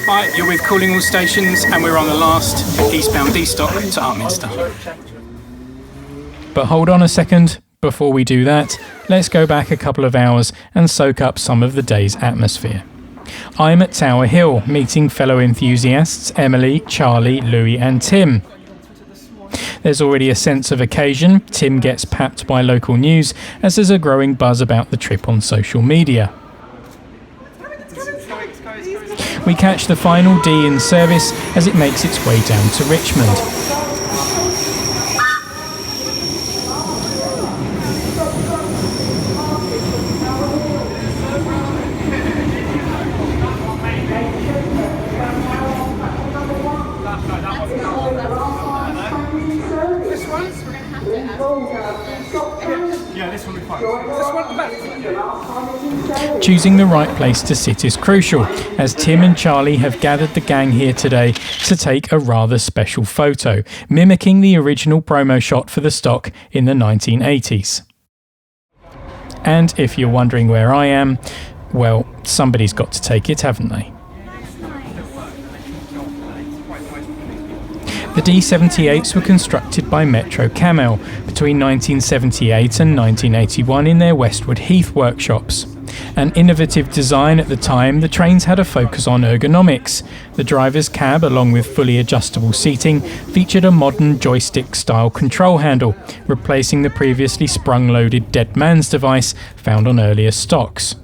Hi, you're with Calling All Stations and we're on the last eastbound D stop to Upminster. But hold on a second, before we do that, let's go back a couple of hours and soak up some of the day's atmosphere. I'm at Tower Hill, meeting fellow enthusiasts Emily, Charlie, Louis and Tim. There's already a sense of occasion. Tim gets papped by local news as there's a growing buzz about the trip on social media. We catch the final D in service as it makes its way down to Richmond. Choosing the right place to sit is crucial, as Tim and Charlie have gathered the gang here today to take a rather special photo, mimicking the original promo shot for the stock in the 1980s. And if you're wondering where I am, well, somebody's got to take it, haven't they? The D78s were constructed by Metro-Cammell between 1978 and 1981 in their Washwood Heath workshops. An innovative design at the time, the trains had a focus on ergonomics. The driver's cab, along with fully adjustable seating, featured a modern joystick-style control handle, replacing the previously sprung-loaded dead man's device found on earlier stocks.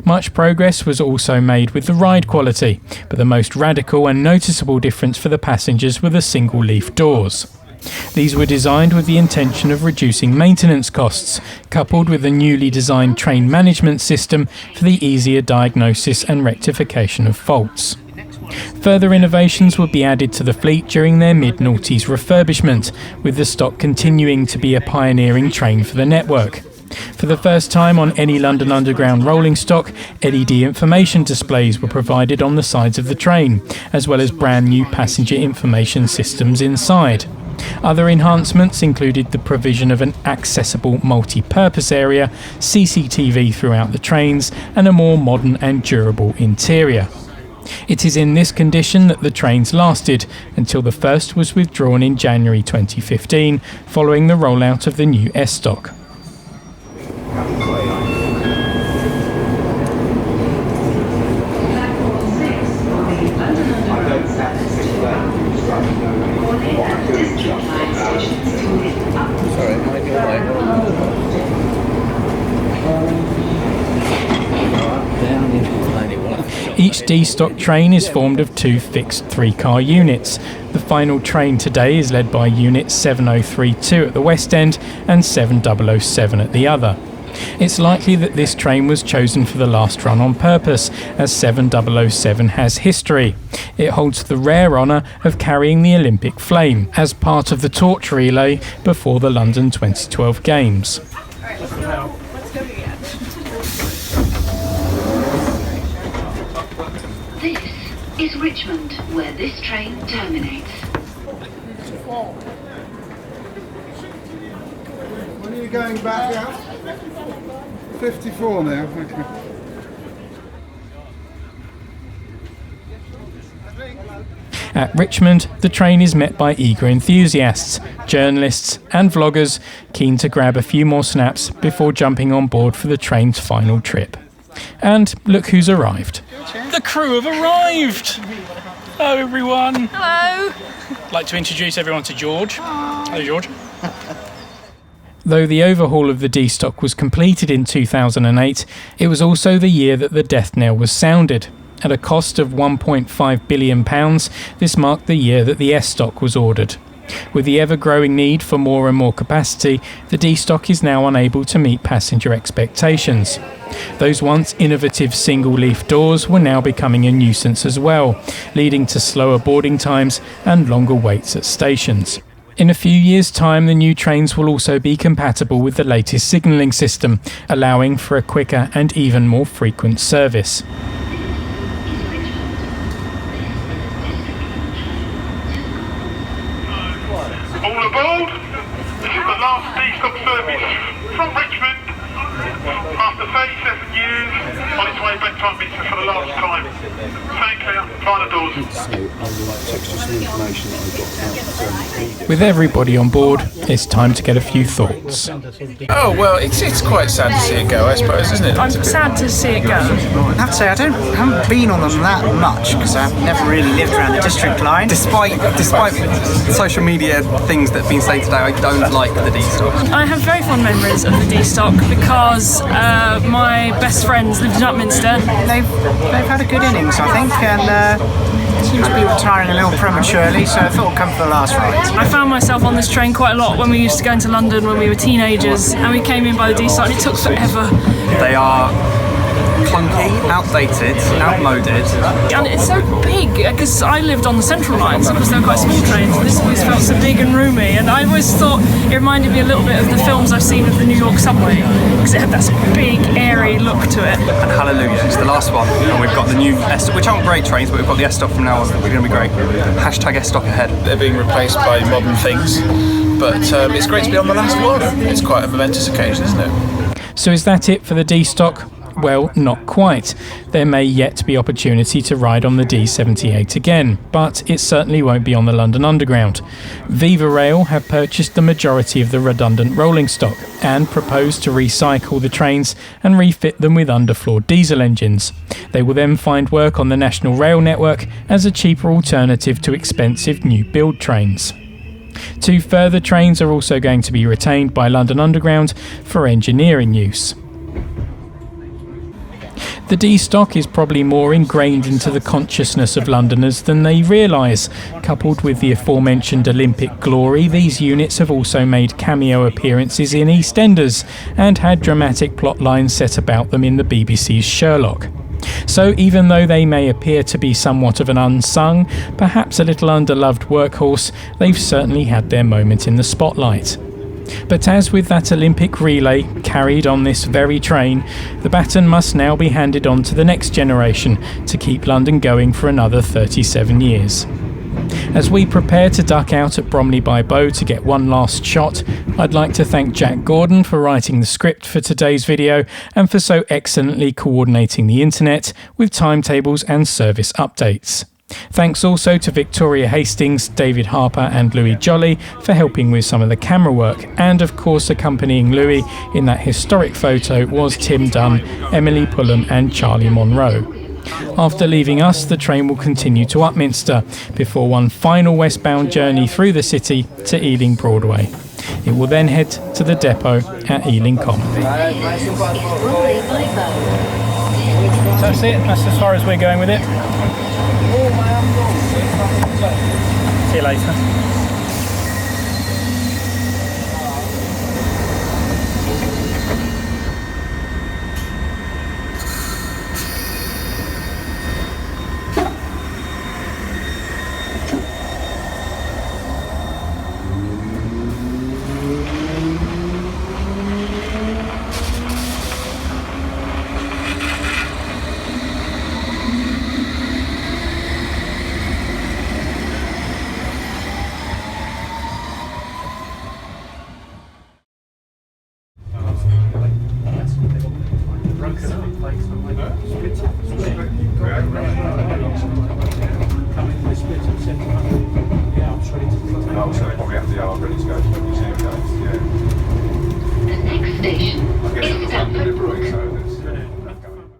Much progress was also made with the ride quality, but the most radical and noticeable difference for the passengers were the single-leaf doors. These were designed with the intention of reducing maintenance costs, coupled with a newly designed train management system for the easier diagnosis and rectification of faults. Further innovations would be added to the fleet during their mid-noughties refurbishment, with the stock continuing to be a pioneering train for the network. For the first time on any London Underground rolling stock, LED information displays were provided on the sides of the train, as well as brand new passenger information systems inside. Other enhancements included the provision of an accessible multi-purpose area, CCTV throughout the trains, and a more modern and durable interior. It is in this condition that the trains lasted, until the first was withdrawn in January 2015, following the rollout of the new S-stock. Each D-stock train is formed of two fixed three-car units. The final train today is led by Unit 7032 at the west end and 7007 at the other. It's likely that this train was chosen for the last run on purpose, as 7007 has history. It holds the rare honour of carrying the Olympic flame as part of the torch relay before the London 2012 Games. This is Richmond, where this train terminates. When are you going back out? 54 now. Okay. At Richmond, the train is met by eager enthusiasts, journalists and vloggers keen to grab a few more snaps before jumping on board for the train's final trip. And look who's arrived. The crew have arrived! Hello everyone! Hello! I'd like to introduce everyone to George. Hello George. Though the overhaul of the D-stock was completed in 2008, it was also the year that the death knell was sounded. At a cost of £1.5 billion, this marked the year that the S-stock was ordered. With the ever-growing need for more and more capacity, the D-stock is now unable to meet passenger expectations. Those once innovative single-leaf doors were now becoming a nuisance as well, leading to slower boarding times and longer waits at stations. In a few years' time, the new trains will also be compatible with the latest signalling system, allowing for a quicker and even more frequent service. All aboard! This is the last D-stop service from Richmond after 37 years on its way back front meter for the last time. Thank you. Final doors. With everybody on board, it's time to get a few thoughts. Oh, well, it's quite sad to see it go, I suppose, isn't it? I'm sad to see it go. I have to say, I haven't been on them that much because I've never really lived around the district line. Despite social media things that have been said today, I don't like the D-stock. I have very fond memories of the D-stock because my best friends lived in Upminster. They've had a good innings, I think, and seems to be retiring a little prematurely, so I thought I'd come for the last ride. I found myself on this train quite a lot when we used to go into London when we were teenagers, and we came in by the D-stock and it took forever. They are clunky, outdated, outmoded. And it's so big, because I lived on the central line, so because they were quite small trains, and this always felt so big and roomy, and I always thought it reminded me a little bit of the films I've seen of the New York subway, because it had that sort of big, airy look to it. And hallelujah, it's the last one, and we've got the new S-stock, which aren't great trains, but we've got the S-stock from now on, we're going to be great. Hashtag S-stock ahead. They're being replaced by modern things, but it's great to be on the last one. It's quite a momentous occasion, isn't it? So is that it for the D-stock? Well, not quite. There may yet be opportunity to ride on the D78 again, but it certainly won't be on the London Underground. Viva Rail have purchased the majority of the redundant rolling stock and propose to recycle the trains and refit them with underfloor diesel engines. They will then find work on the National Rail network as a cheaper alternative to expensive new build trains. 2 further trains are also going to be retained by London Underground for engineering use. The D-stock is probably more ingrained into the consciousness of Londoners than they realise. Coupled with the aforementioned Olympic glory, these units have also made cameo appearances in EastEnders and had dramatic plot lines set about them in the BBC's Sherlock. So even though they may appear to be somewhat of an unsung, perhaps a little underloved workhorse, they've certainly had their moment in the spotlight. But as with that Olympic relay carried on this very train, the baton must now be handed on to the next generation to keep London going for another 37 years. As we prepare to duck out at Bromley-By-Bow to get one last shot, I'd like to thank Jack Gordon for writing the script for today's video and for so excellently coordinating the internet with timetables and service updates. Thanks also to Victoria Hastings, David Harper and Louis Jolly for helping with some of the camera work, and of course accompanying Louis in that historic photo was Tim Dunn, Emily Pullum and Charlie Monroe. After leaving us, the train will continue to Upminster before one final westbound journey through the city to Ealing Broadway. It will then head to the depot at Ealing Common. That's it, that's as far as we're going with it. See you later. The next station is Stamford Bridge.